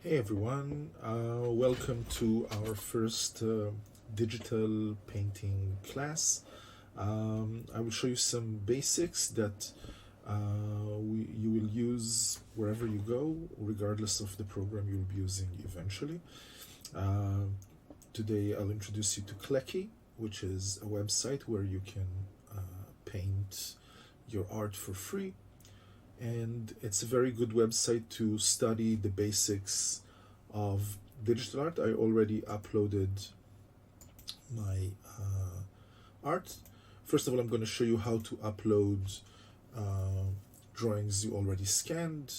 Hey everyone, welcome to our first digital painting class. I will show you some basics that you will use wherever you go, regardless of the program you'll be using eventually. Uh, Today I'll introduce you to Kleki, which is a website where you can paint your art for free, and it's a very good website to study the basics of digital art. I already uploaded my art. First of all, I'm going to show you how to upload drawings you already scanned.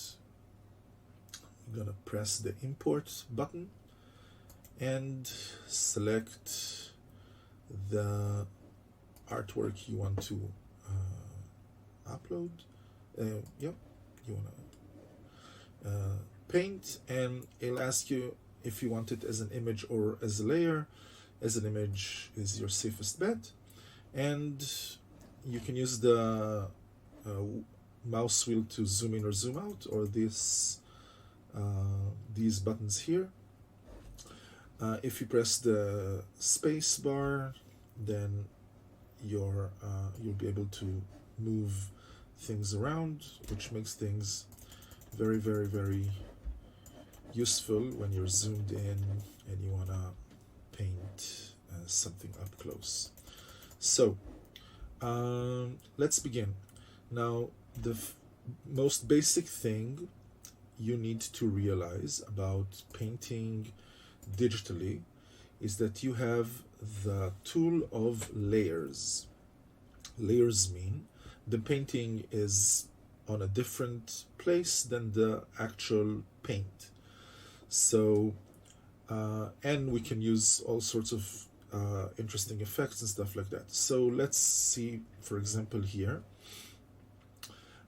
I'm going to press the import button and select the artwork you want to upload. Yep, you want to paint, and it'll ask you if you want it as an image or as a layer. As an image is your safest bet, and you can use the mouse wheel to zoom in or zoom out, or these buttons here. If you press the space bar, then you'll be able to move things around, which makes things very, very, very useful when you're zoomed in and you want to paint something up close. So let's begin. Now, the most basic thing you need to realize about painting digitally is that you have the tool of layers. Layers mean the painting is on a different place than the actual paint. So, and we can use all sorts of interesting effects and stuff like that. So let's see, for example, here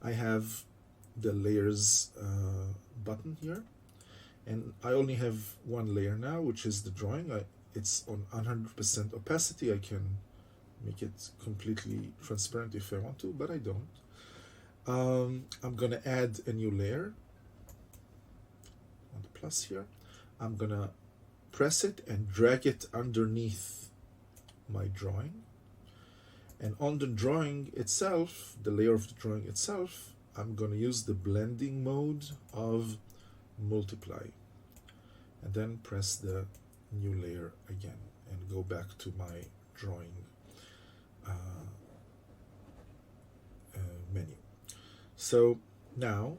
I have the layers button here, and I only have one layer now, which is the drawing. It's on 100% opacity. I can make it completely transparent if I want to, but I don't. I'm gonna add a new layer on the plus here. I'm gonna press it and drag it underneath my drawing. And on the drawing itself, the layer of the drawing itself, I'm gonna use the blending mode of multiply, and then press the new layer again and go back to my drawing menu. So now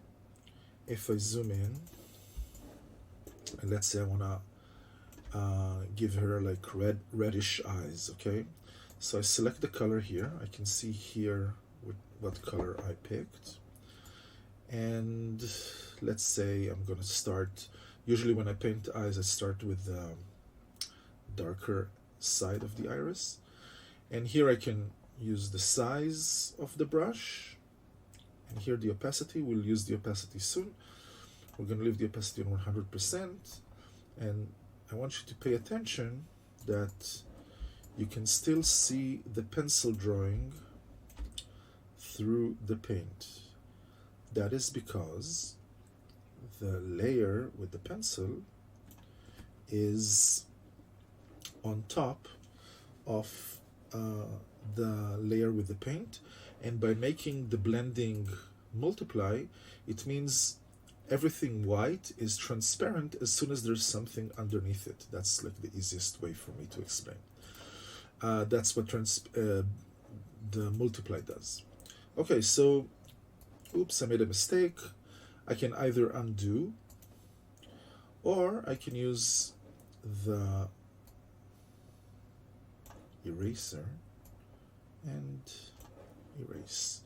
if I zoom in, and let's say I want to give her like reddish eyes, okay? So I select the color here. I can see here what color I picked, and let's say I'm going to start. Usually when I paint eyes, I start with the darker side of the iris, and here I can use the size of the brush, and here the opacity. We'll use the opacity soon. We're going to leave the opacity on 100%, and I want you to pay attention that you can still see the pencil drawing through the paint. That is because the layer with the pencil is on top of the layer with the paint, and by making the blending multiply, it means everything white is transparent as soon as there's something underneath it. That's like the easiest way for me to explain. That's what the multiply does. Okay, so oops, I made a mistake. I can either undo, or I can use the eraser and erase.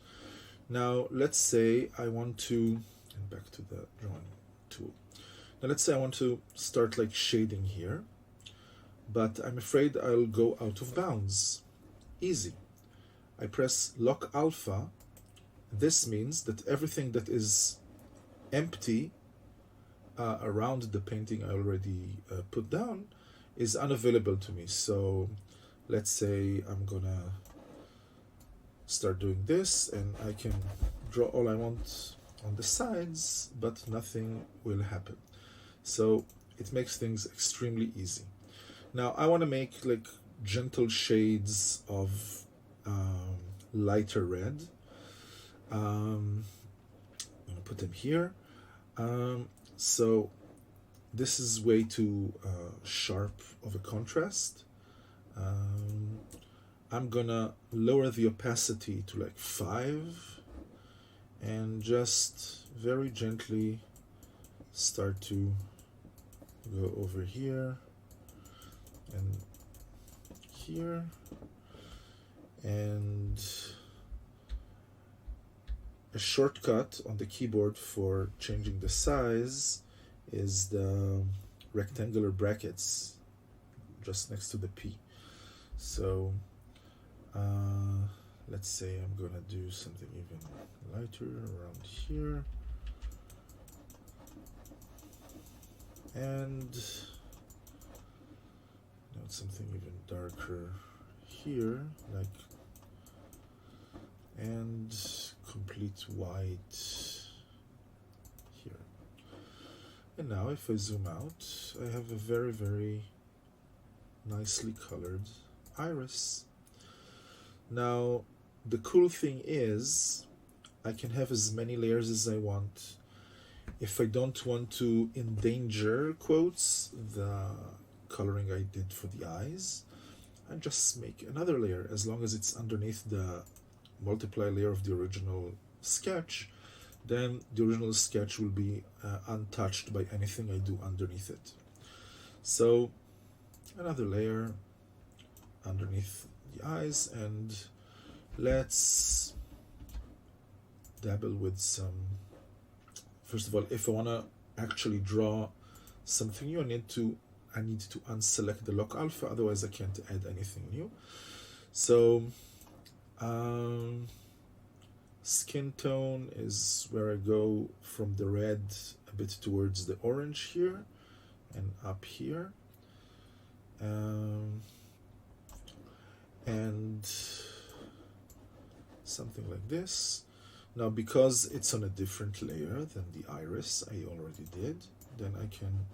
Now let's say I want to, and back to the drawing tool. Now let's say I want to start like shading here, but I'm afraid I'll go out of bounds. Easy. I press lock alpha. This means that everything that is empty around the painting I already put down is unavailable to me. So let's say I'm gonna start doing this, and I can draw all I want on the sides, but nothing will happen. So it makes things extremely easy. Now I want to make like gentle shades of lighter red. I'm gonna put them here. So this is way too sharp of a contrast. I'm gonna lower the opacity to like 5 and just very gently start to go over here and here, and a shortcut on the keyboard for changing the size is the rectangular brackets just next to the P. So let's say I'm gonna do something even lighter around here, and something even darker here, like, and complete white here. And now if I zoom out, I have a very, very nicely colored iris. Now the cool thing is I can have as many layers as I want. If I don't want to endanger, quotes, the coloring I did for the eyes, I just make another layer. As long as it's underneath the multiply layer of the original sketch, then the original sketch will be untouched by anything I do underneath it. So another layer underneath the eyes, and let's dabble with some. First of all, if I want to actually draw something new, I need to unselect the lock alpha, otherwise I can't add anything new. So skin tone is where I go from the red a bit towards the orange here and up here, and something like this. Now because it's on a different layer than the iris I already did, then I can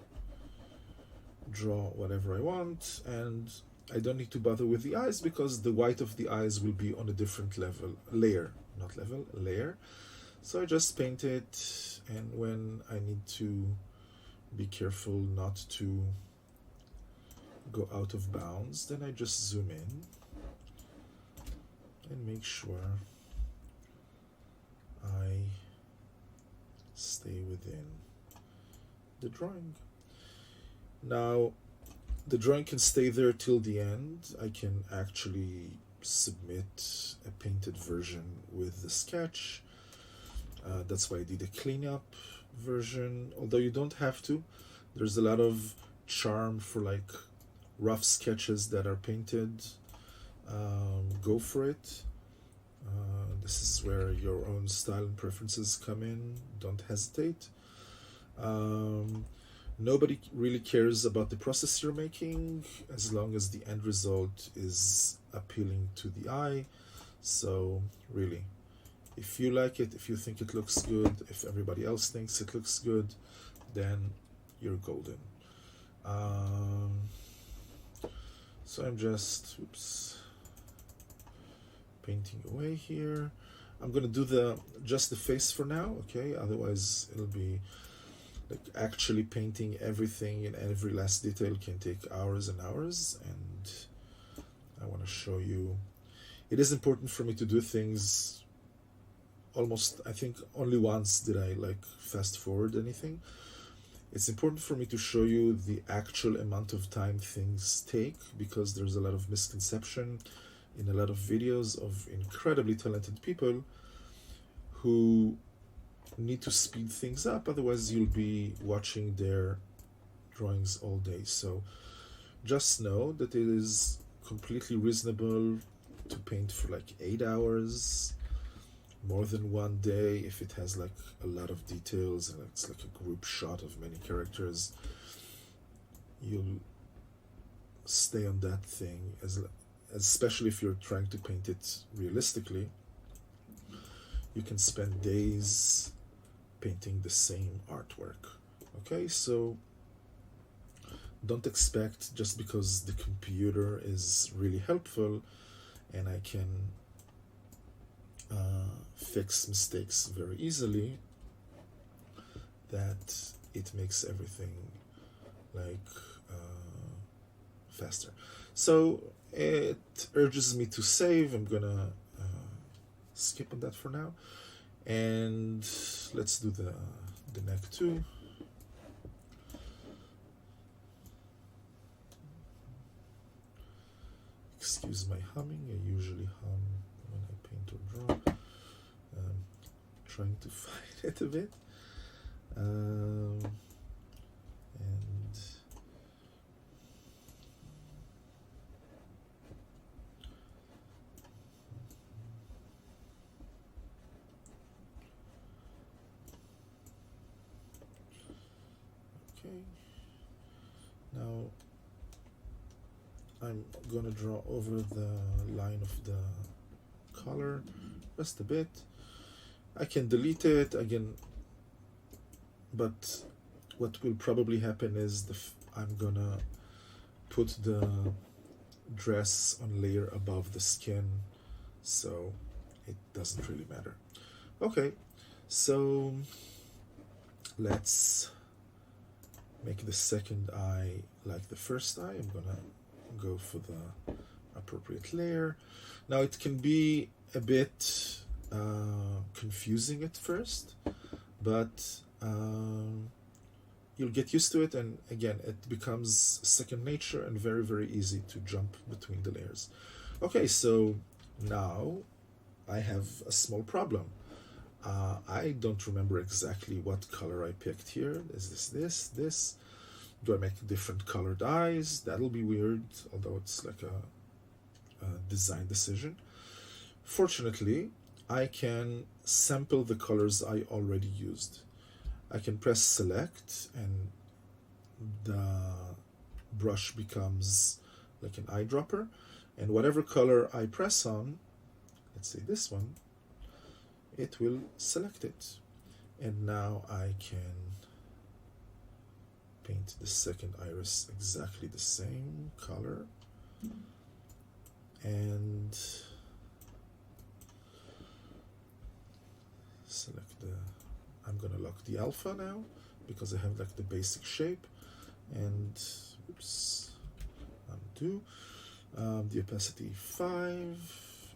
draw whatever I want, and I don't need to bother with the eyes because the white of the eyes will be on a different layer. So I just paint it, and when I need to be careful not to go out of bounds, then I just zoom in and make sure I stay within the drawing. Now the drawing can stay there till the end. I can actually submit a painted version with the sketch. That's why I did a cleanup version, although you don't have to. There's a lot of charm for like rough sketches that are painted. Go for it. This is where your own style and preferences come in. Don't hesitate. Nobody really cares about the process you're making as long as the end result is appealing to the eye. So really, if you like it, if you think it looks good, if everybody else thinks it looks good, then you're golden. So I'm just painting away here. I'm gonna do just the face for now, okay? Otherwise it'll be like actually painting everything in every last detail can take hours and hours, and I want to show you. It is important for me to do things almost, I think only once did I like fast forward anything. It's important for me to show you the actual amount of time things take, because there's a lot of misconception in a lot of videos of incredibly talented people who need to speed things up, otherwise you'll be watching their drawings all day. So just know that it is completely reasonable to paint for like 8 hours, more than one day if it has like a lot of details and it's like a group shot of many characters. You'll stay on that thing, especially if you're trying to paint it realistically. You can spend days painting the same artwork. Okay, so don't expect just because the computer is really helpful and I can fix mistakes very easily, that it makes everything like faster. So it urges me to save. I'm gonna skip on that for now, and let's do the neck too. Excuse my humming. I usually hum when I paint or draw. Trying to fight it a bit. And okay, now I'm gonna draw over the line of the color just a bit. I can delete it again, but what will probably happen is I'm gonna put the dress on layer above the skin, so it doesn't really matter. Okay, so let's make the second eye like the first eye. I'm gonna go for the appropriate layer. Now it can be a bit confusing at first, but you'll get used to it, and again it becomes second nature and very, very easy to jump between the layers. Okay, so now I have a small problem. I don't remember exactly what color I picked here. Is this? Do I make different colored eyes? That'll be weird, although it's like a design decision. Fortunately, I can sample the colors I already used. I can press select and the brush becomes like an eyedropper, and whatever color I press on, let's say this one, it will select it. And now I can paint the second iris exactly the same color, and select I'm gonna lock the alpha now because I have like the basic shape, and oops, undo the opacity 5,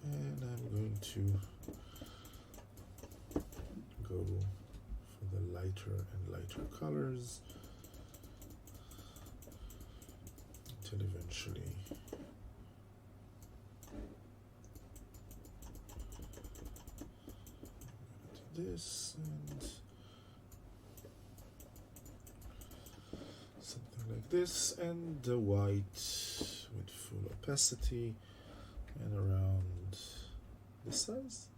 and I'm going to go for the lighter and lighter colors until eventually this and something like this, and the white with full opacity and around this size.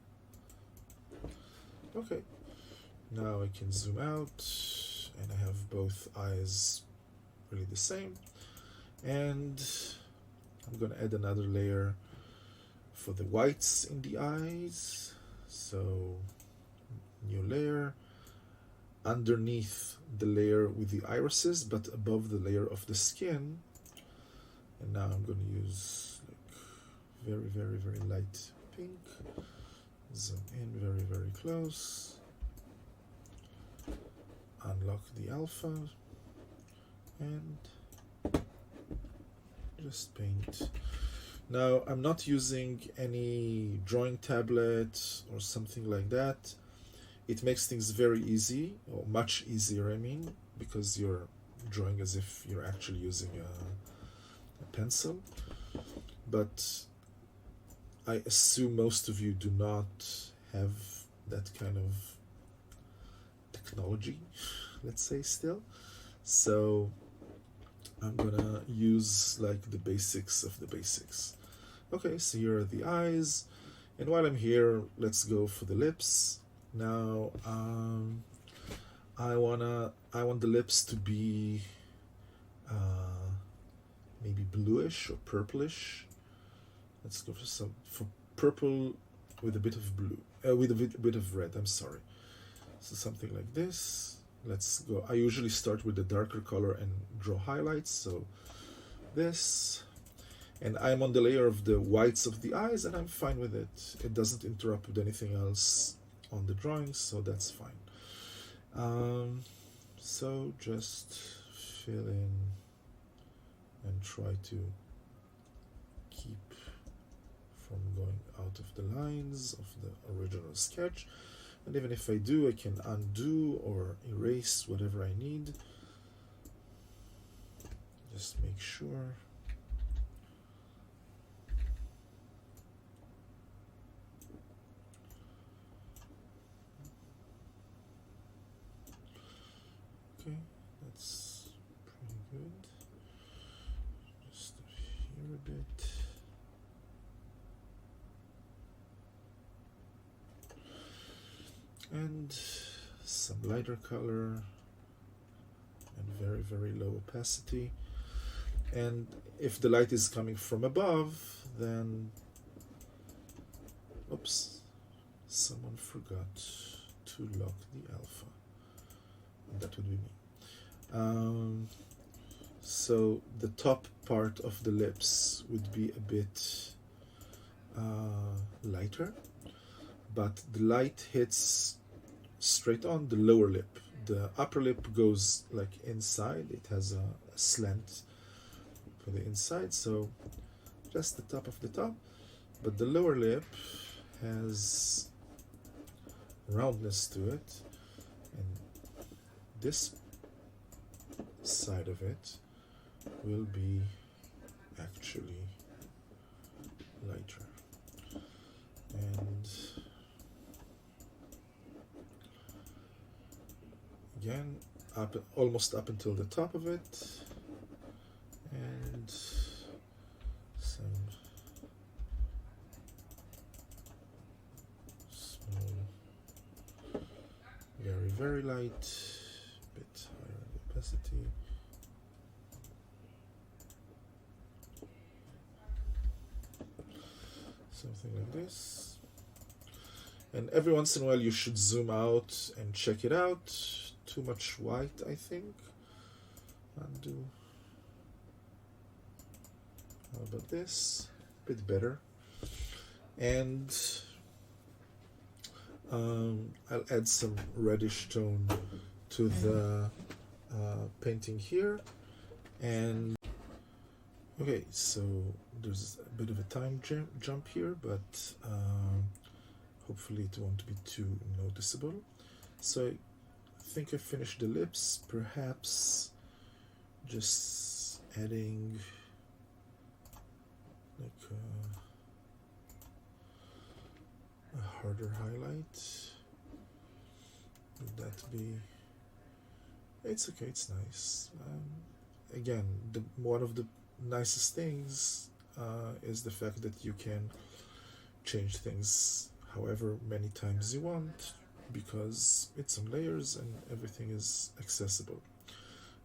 Okay, now I can zoom out and I have both eyes really the same, and I'm gonna add another layer for the whites in the eyes. So new layer underneath the layer with the irises but above the layer of the skin, and now I'm going to use like very, very, very light pink, zoom in very, very close, unlock the alpha, and just paint. Now I'm not using any drawing tablet or something like that. It makes things very easy, or much easier, I mean, because you're drawing as if you're actually using a pencil. But I assume most of you do not have that kind of technology, let's say, still. So I'm gonna use like the basics of the basics. Okay, so here are the eyes, and while I'm here, let's go for the lips. Now I want the lips to be maybe bluish or purplish. Let's go for purple with a bit of blue, with a bit of red. I'm sorry. So something like this, let's go. I usually start with the darker color and draw highlights, so this, and I'm on the layer of the whites of the eyes, and I'm fine with it. It doesn't interrupt with anything else on the drawing, so that's fine. So just fill in and try to keep from going out of the lines of the original sketch. And even if I do, I can undo or erase whatever I need. Just make sure. Okay, that's pretty good. Just here a bit. And some lighter color and very, very low opacity. And if the light is coming from above, then, oops, someone forgot to lock the alpha. And that would be me. So the top part of the lips would be a bit lighter, but the light hits straight on the lower lip. The upper lip goes like inside, it has a slant for the inside, so just the top of the top, but the lower lip has roundness to it, and this side of it will be actually lighter. And again, almost up until the top of it, and some small, very, very light, bit higher opacity. Something like this. And every once in a while you should zoom out and check it out. Too much white, I think. Undo. How about this? A bit better. And I'll add some reddish tone to the painting here. And okay, so there's a bit of a time jump here, but hopefully it won't be too noticeable. So I think I finished the lips, perhaps just adding like a harder highlight. Would that be? It's okay, it's nice. Again, one of the nicest things is the fact that you can change things however many times you want, because it's on layers and everything is accessible.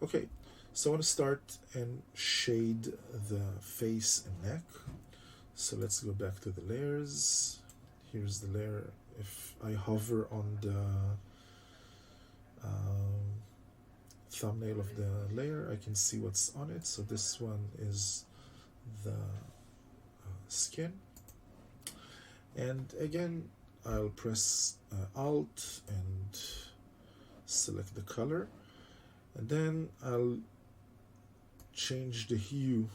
Okay, so I want to start and shade the face and neck. So let's go back to the layers. Here's the layer. If I hover on the thumbnail of the layer, I can see what's on it. So this one is the skin, and again I'll press Alt and select the color, and then I'll change the hue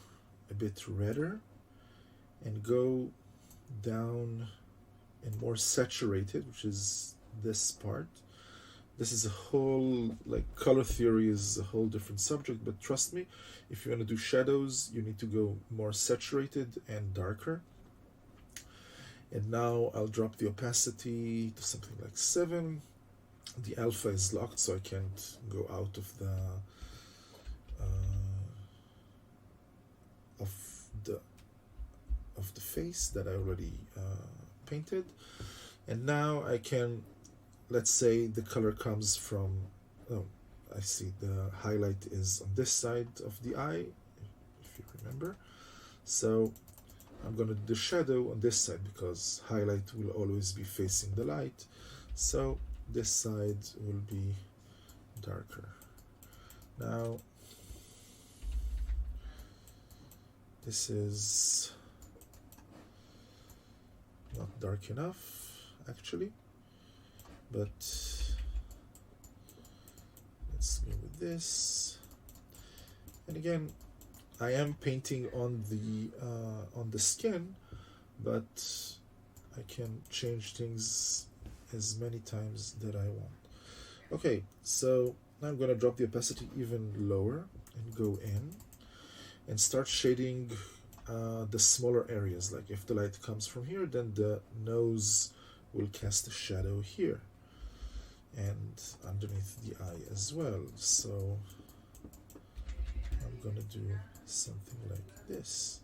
a bit redder and go down and more saturated, which is this part. This is a whole, like, color theory is a whole different subject, but trust me, if you want to do shadows, you need to go more saturated and darker. And now I'll drop the opacity to something like 7. The alpha is locked, so I can't go out of the face that I already painted. And now I can, let's say the color comes from, oh, I see the highlight is on this side of the eye, if you remember. So I'm going to do the shadow on this side because highlight will always be facing the light. So this side will be darker. Now this is not dark enough actually, but let's go with this. And again, I am painting on the skin, but I can change things as many times that I want. Okay, so now I'm going to drop the opacity even lower and go in and start shading the smaller areas. Like if the light comes from here, then the nose will cast a shadow here and underneath the eye as well. So I'm going to do something like this.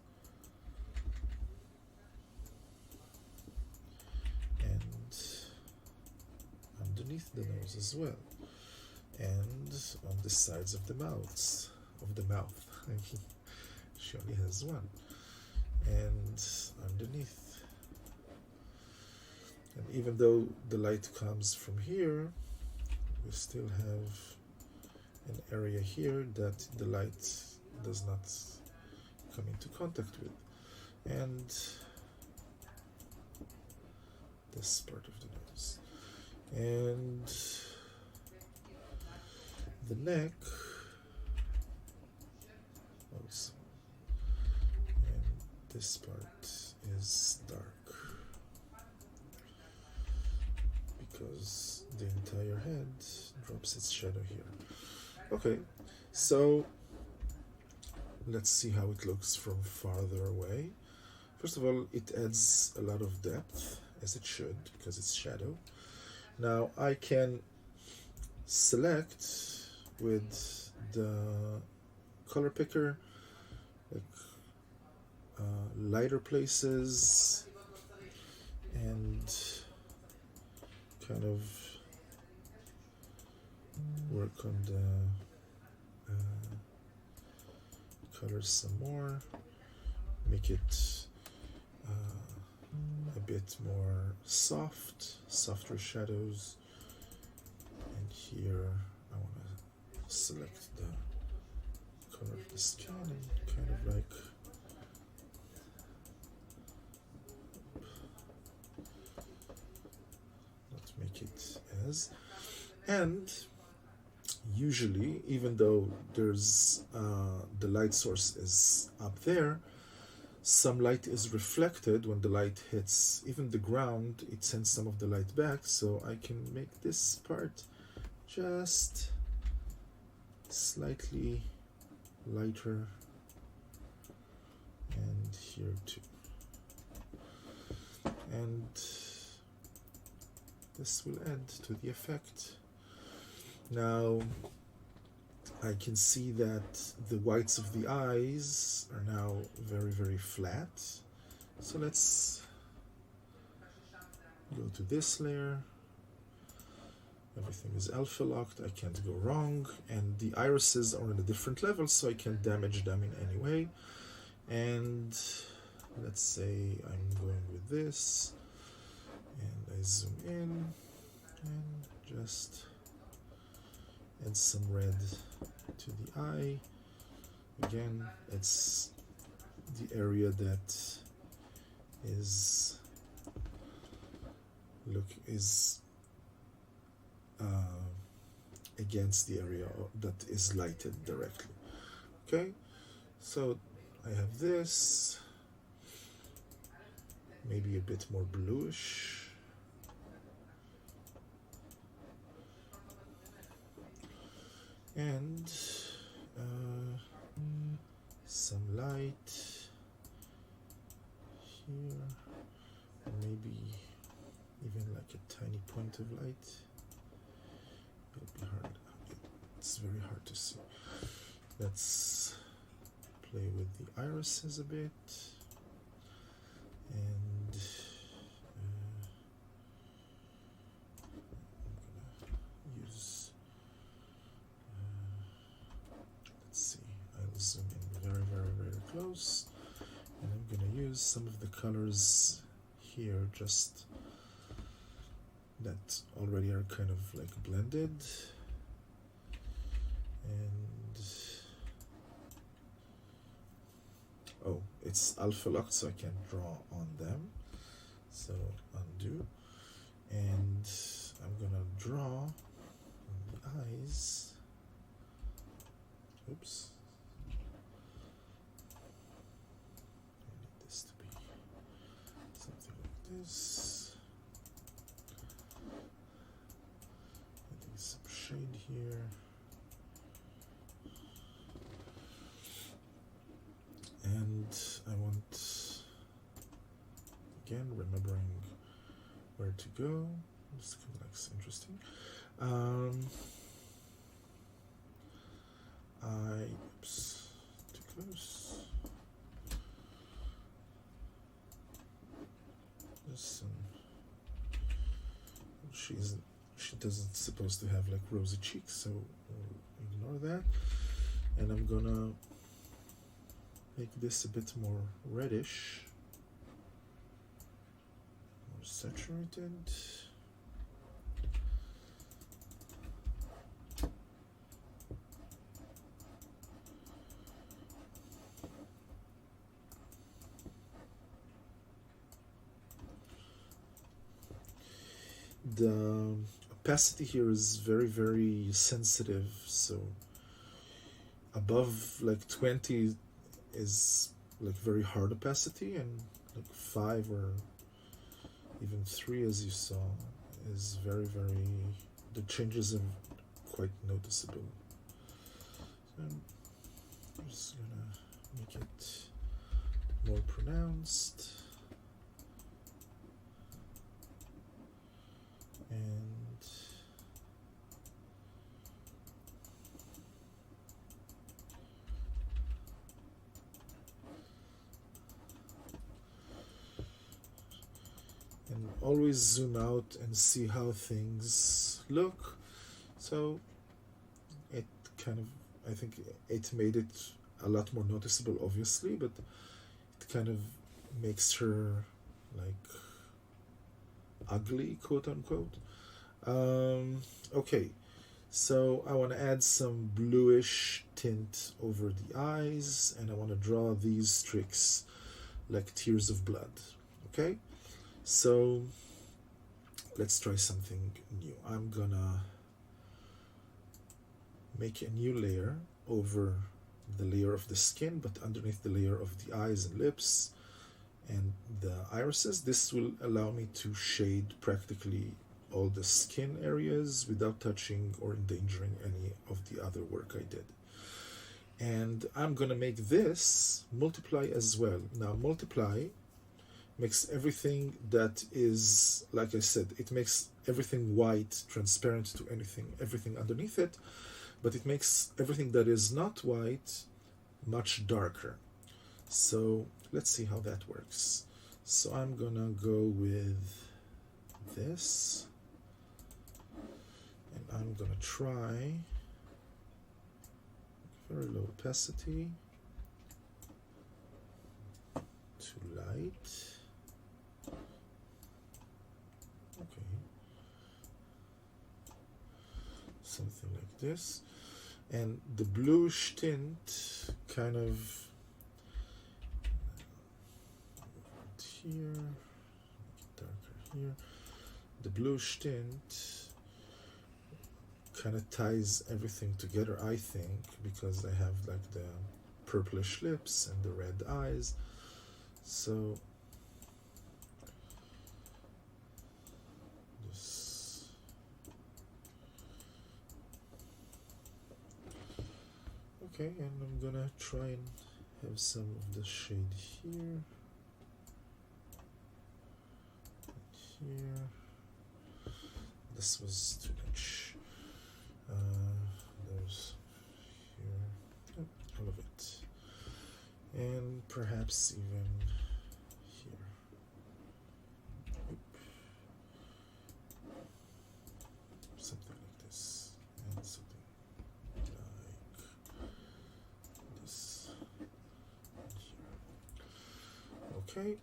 And underneath the nose as well. And on the sides of the mouth. She only has one. And underneath. And even though the light comes from here, we still have an area here that the light does not come into contact with. And this part of the nose. And the neck also. And this part is dark because the entire head drops its shadow here. Okay, so let's see how it looks from farther away. First of all, it adds a lot of depth, as it should, because it's shadow. Now I can select with the color picker like lighter places and kind of work on the colors some more, make it a bit more softer shadows. And here I want to select the color of the skin and kind of like not make it as. And usually, even though there's the light source is up there, some light is reflected when the light hits even the ground. It sends some of the light back, so I can make this part just slightly lighter, and here too. And this will add to the effect. Now I can see that the whites of the eyes are now very, very flat. So let's go to this layer. Everything is alpha locked, I can't go wrong. And the irises are on a different level, so I can damage them in any way. And let's say I'm going with this. And I zoom in and just add some red to the eye. Again, it's the area that is against the area that is lighted directly. Okay, so I have this, maybe a bit more bluish. And some light here, maybe even like a tiny point of light. It'll be hard. It's very hard to see. Let's play with the irises a bit, and I'm gonna use. Let's see. I'll zoom in very, very, very close, and I'm gonna use some of the colors here, just that already are kind of like blended. And oh, it's alpha locked, so I can't draw on them. So undo, and I'm gonna draw the eyes. Oops. I need this to be something like this. Adding some shade here. And I want, again, remembering where to go. This kind of looks interesting. Oops, too close. She doesn't supposed to have like rosy cheeks, so we'll ignore that. And I'm gonna make this a bit more reddish, more saturated. The opacity here is very, very sensitive, so above like 20 is like very hard opacity, and like 5 or even 3, as you saw, is very, very, the changes are quite noticeable. So I'm just gonna make it more pronounced. And always zoom out and see how things look. So it kind of, I think it made it a lot more noticeable, obviously, but it kind of makes her like ugly, quote unquote. Okay, so I want to add some bluish tint over the eyes, and I want to draw these streaks like tears of blood. Okay, so let's try something new. I'm gonna make a new layer over the layer of the skin, but underneath the layer of the eyes and lips and the irises. This will allow me to shade practically all the skin areas without touching or endangering any of the other work I did. And I'm gonna make this multiply as well. Now multiply makes everything that is, like I said, it makes everything white transparent to everything underneath it, but it makes everything that is not white much darker. So let's see how that works. So I'm gonna go with this, and I'm gonna try very low opacity, too light. Okay, something like this, and the bluish tint kind of here, make it darker here. The bluish tint kind of ties everything together, I think, because I have like the purplish lips and the red eyes. So this, okay, and I'm gonna try and have some of the shade here. Here, this was too much. There's here, all of it, and perhaps even here. Something like this, and something like this here. Okay,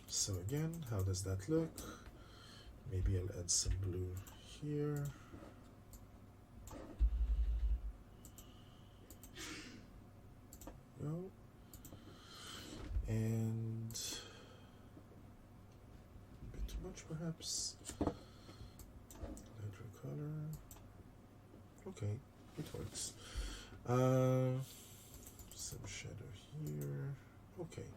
so again, how does that look? Maybe I'll add some blue here. perhaps. Lighter color. Okay, it works. Some shadow here. Okay.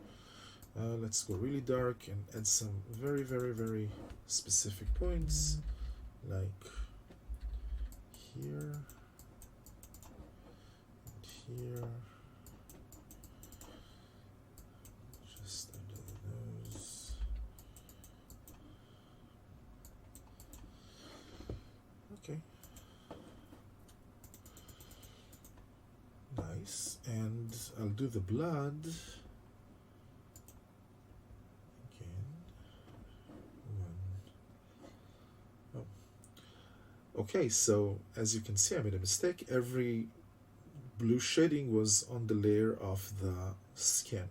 Let's go really dark and add some very, very, very specific points, like here and here, just under the nose. Okay. Nice. And I'll do the blood. Okay, so as you can see, I made a mistake. Every blue shading was on the layer of the skin.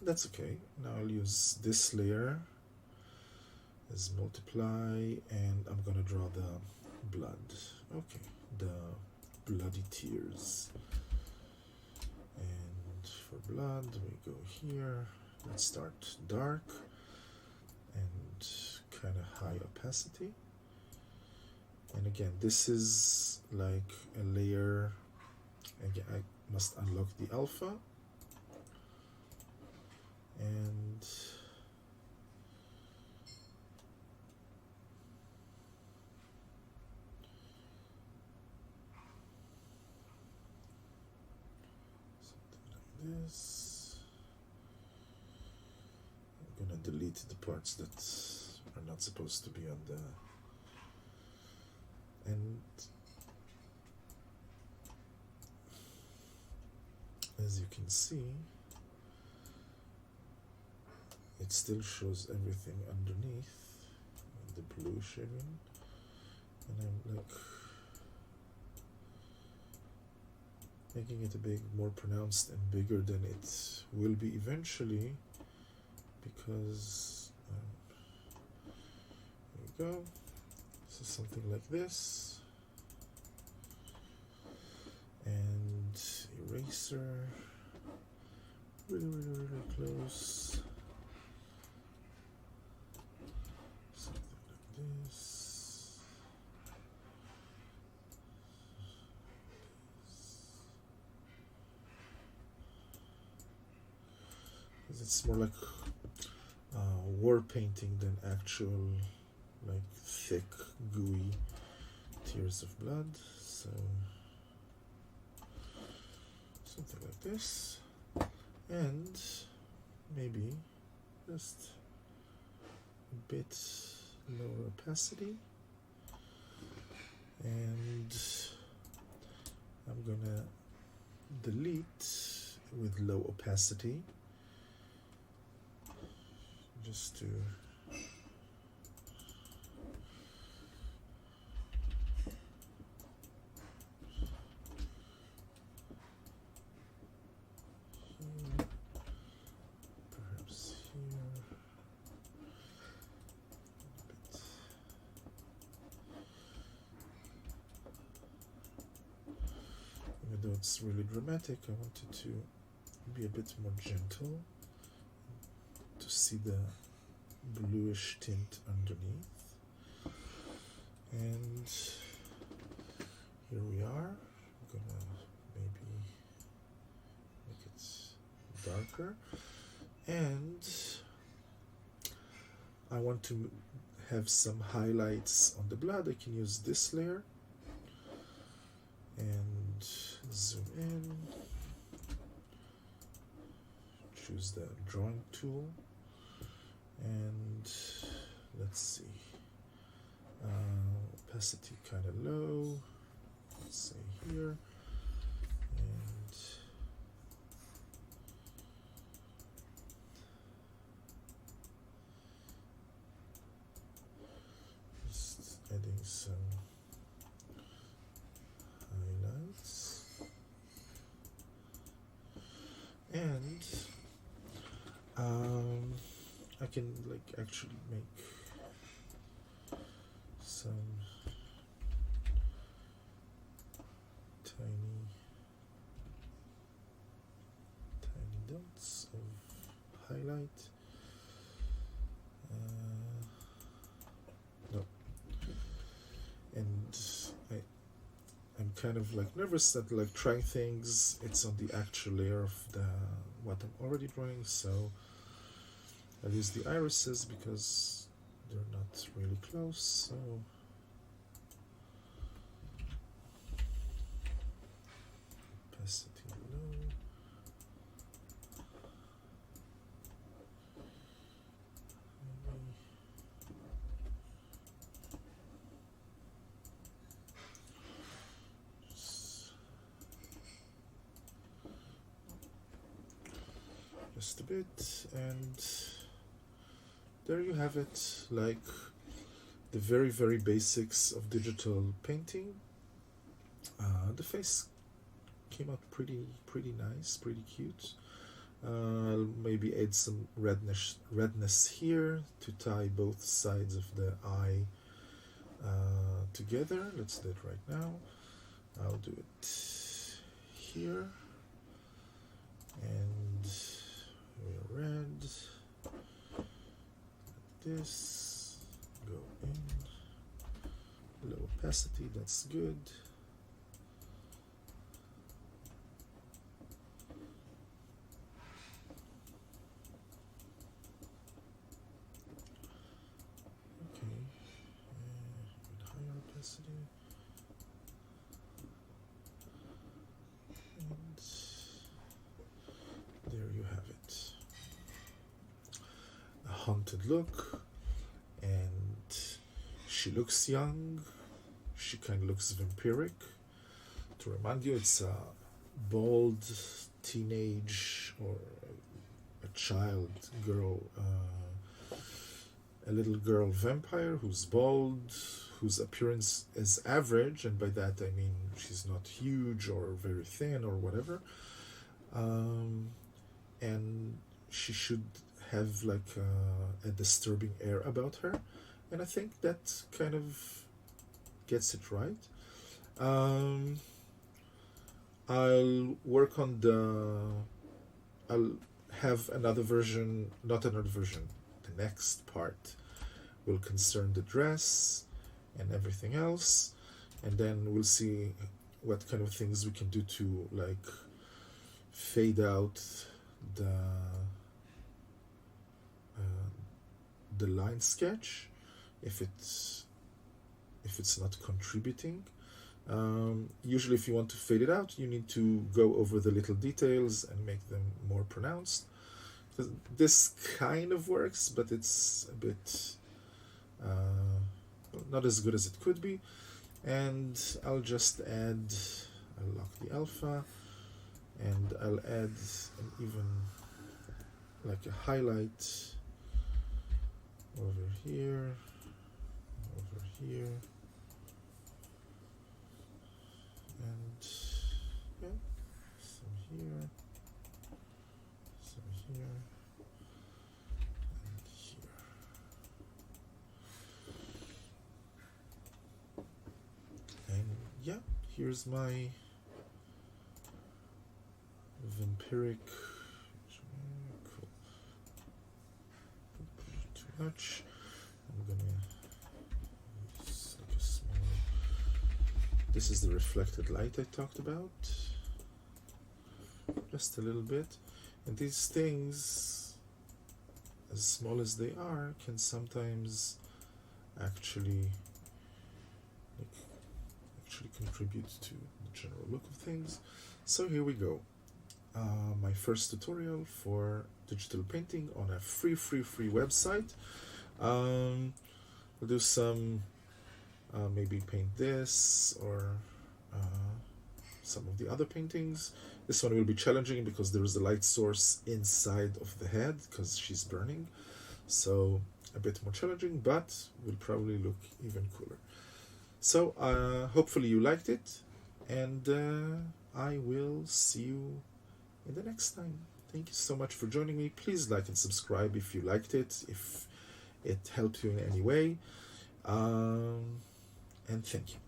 That's okay. Now I'll use this layer as multiply, and I'm gonna draw the blood. Okay, the bloody tears. And for blood, we go here. Let's start dark and kind of high opacity. And again, this is like a layer. Again, I must unlock the alpha. And something like this. I'm gonna delete the parts that are not supposed to be on the. And as you can see, it still shows everything underneath the blue shading, and I'm like making it a bit more pronounced and bigger than it will be eventually, because there we go. So something like this, and eraser, really, really, really close, something like this, because it's more like war painting than actual like thick, gooey tears of blood. So something like this, and maybe just a bit lower opacity, and I'm gonna delete with low opacity just to though it's really dramatic, I wanted to be a bit more gentle, to see the bluish tint underneath. And here we are. I'm gonna maybe make it darker, and I want to have some highlights on the blood. I can use this layer and zoom in, choose the drawing tool, and let's see, opacity kind of low, let's say here, and just adding some highlights, and I can like actually make some tiny dots of highlight, kind of like nervous that like trying things, it's on the actual layer of the what I'm already drawing, so I'll use the irises because they're not really close, so opacity low. Just a bit, and there you have it, like the very basics of digital painting. The face came out pretty nice, pretty cute. I'll maybe add some redness here to tie both sides of the eye together. Let's do it right now. I'll do it here, and we're red. This, go in, low opacity, that's good. Okay, with higher opacity. And there you have it. A haunted look, and she looks young, she kind of looks vampiric. To remind you, it's a bold teenage or a child girl, a little girl vampire who's bold, whose appearance is average, and by that I mean she's not huge or very thin or whatever, and she should have like a disturbing air about her, and I think that kind of gets it right. I'll work on I'll have another version, not another version, the next part will concern the dress and everything else, and then we'll see what kind of things we can do to like fade out the line sketch if it's not contributing. Usually if you want to fade it out, you need to go over the little details and make them more pronounced. This kind of works, but it's a bit not as good as it could be. And I'll just add, I'll lock the alpha, and I'll add an even like a highlight over here, and yeah, some here, and here. And yeah, here's my vampiric. Cool. Too much. I'm gonna use like a small. This is the reflected light I talked about. Just a little bit, and these things, as small as they are, can sometimes actually contribute to the general look of things. So here we go. My first tutorial for digital painting on a free website. We'll do some maybe paint this or some of the other paintings. This one will be challenging because there is a light source inside of the head because she's burning, so a bit more challenging, but will probably look even cooler. So hopefully you liked it, and I will see you in the next time. Thank you so much for joining me. Please like and subscribe if you liked it, if it helped you in any way, and thank you.